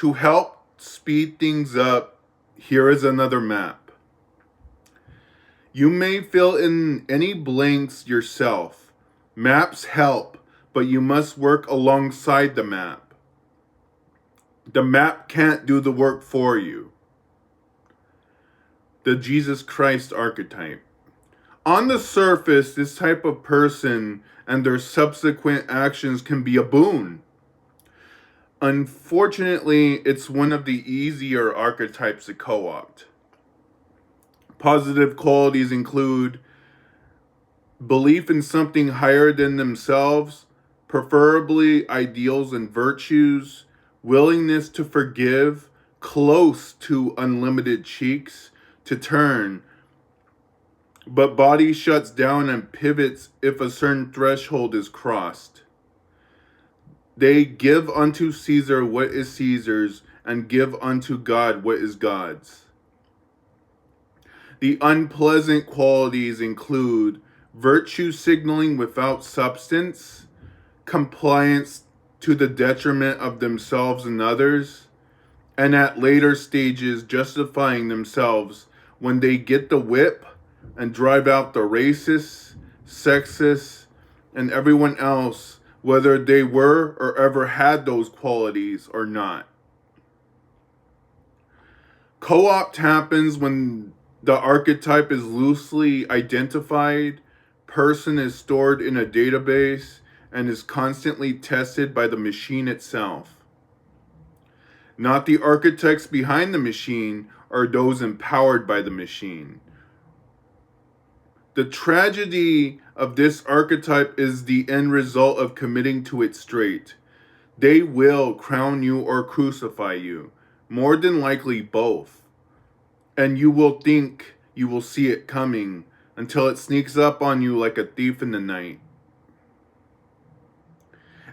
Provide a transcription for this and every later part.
To help speed things up, here is another map. You may fill in any blanks yourself. Maps help, but you must work alongside the map. The map can't do the work for you. The Jesus Christ archetype. On the surface, this type of person and their subsequent actions can be a boon. Unfortunately, it's one of the easier archetypes to co-opt. Positive qualities include belief in something higher than themselves, preferably ideals and virtues, willingness to forgive, close to unlimited cheeks to turn, but body shuts down and pivots if a certain threshold is crossed. They give unto Caesar what is Caesar's, and give unto God what is God's. The unpleasant qualities include virtue signaling without substance, compliance to the detriment of themselves and others, and at later stages justifying themselves when they get the whip and drive out the racists, sexists, and everyone else, whether they were or ever had those qualities or not. Co-opt happens when the archetype is loosely identified, person is stored in a database, and is constantly tested by the machine itself. Not the architects behind the machine or those empowered by the machine. The tragedy of this archetype is the end result of committing to it straight. They will crown you or crucify you, more than likely both. And you will think you will see it coming until it sneaks up on you like a thief in the night.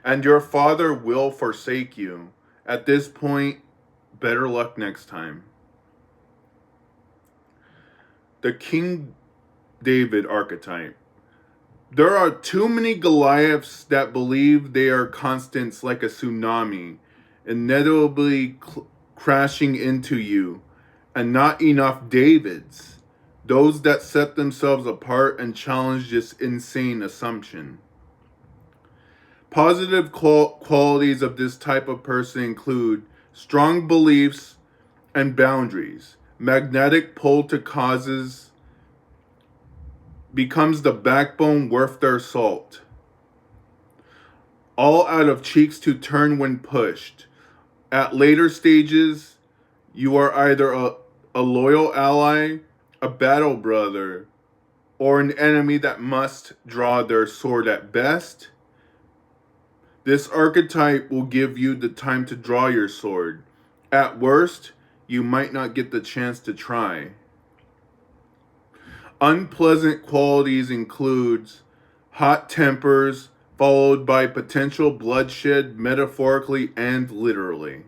And your father will forsake you. At this point, better luck next time. The King David archetype. There are too many Goliaths that believe they are constants like a tsunami, inevitably crashing into you, and not enough Davids, those that set themselves apart and challenge this insane assumption. Positive qualities of this type of person include strong beliefs and boundaries, magnetic pull to causes, becomes the backbone worth their salt. All out of cheeks to turn when pushed. At later stages, you are either a loyal ally, a battle brother, or an enemy that must draw their sword at best. This archetype will give you the time to draw your sword. At worst, you might not get the chance to try. Unpleasant qualities includes hot tempers followed by potential bloodshed metaphorically and literally.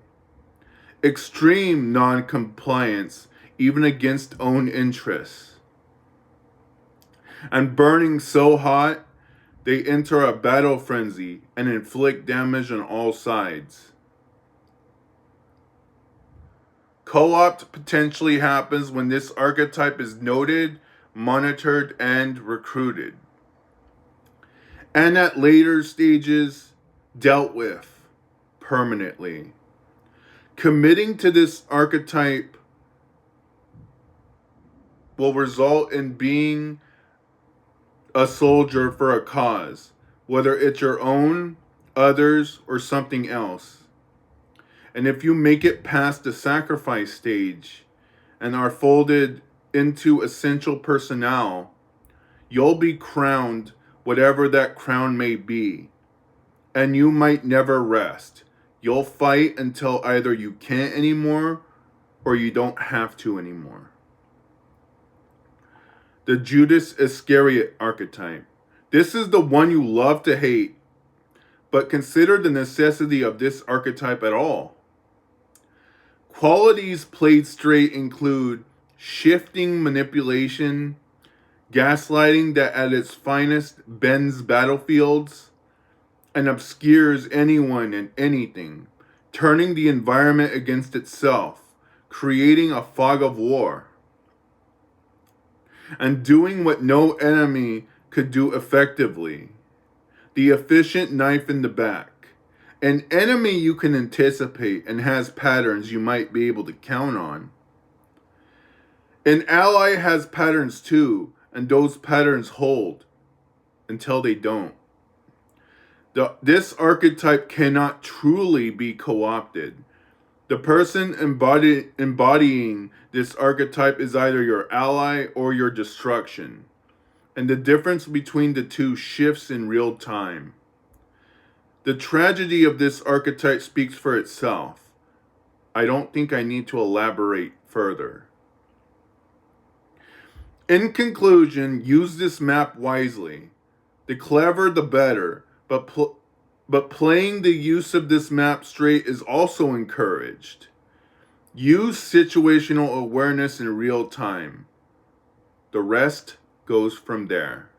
Extreme non-compliance even against own interests. And burning so hot, they enter a battle frenzy and inflict damage on all sides. Co-opt potentially happens when this archetype is noted, monitored, and recruited. And at later stages, dealt with permanently. Committing to this archetype will result in being a soldier for a cause, whether it's your own, others, or something else. And if you make it past the sacrifice stage and are folded into essential personnel, you'll be crowned whatever that crown may be. And you might never rest. You'll fight until either you can't anymore or you don't have to anymore. The Judas Iscariot archetype. This is the one you love to hate, but consider the necessity of this archetype at all. Qualities played straight include shifting manipulation, gaslighting that at its finest bends battlefields, and obscures anyone and anything, turning the environment against itself, creating a fog of war, and doing what no enemy could do effectively. The efficient knife in the back. An enemy you can anticipate and has patterns you might be able to count on. An ally has patterns too, and those patterns hold until they don't. This archetype cannot truly be co-opted. The person embodying this archetype is either your ally or your destruction, and the difference between the two shifts in real time. The tragedy of this archetype speaks for itself. I don't think I need to elaborate further. In conclusion, use this map wisely. The clever, the better, but playing the use of this map straight is also encouraged. Use situational awareness in real time. The rest goes from there.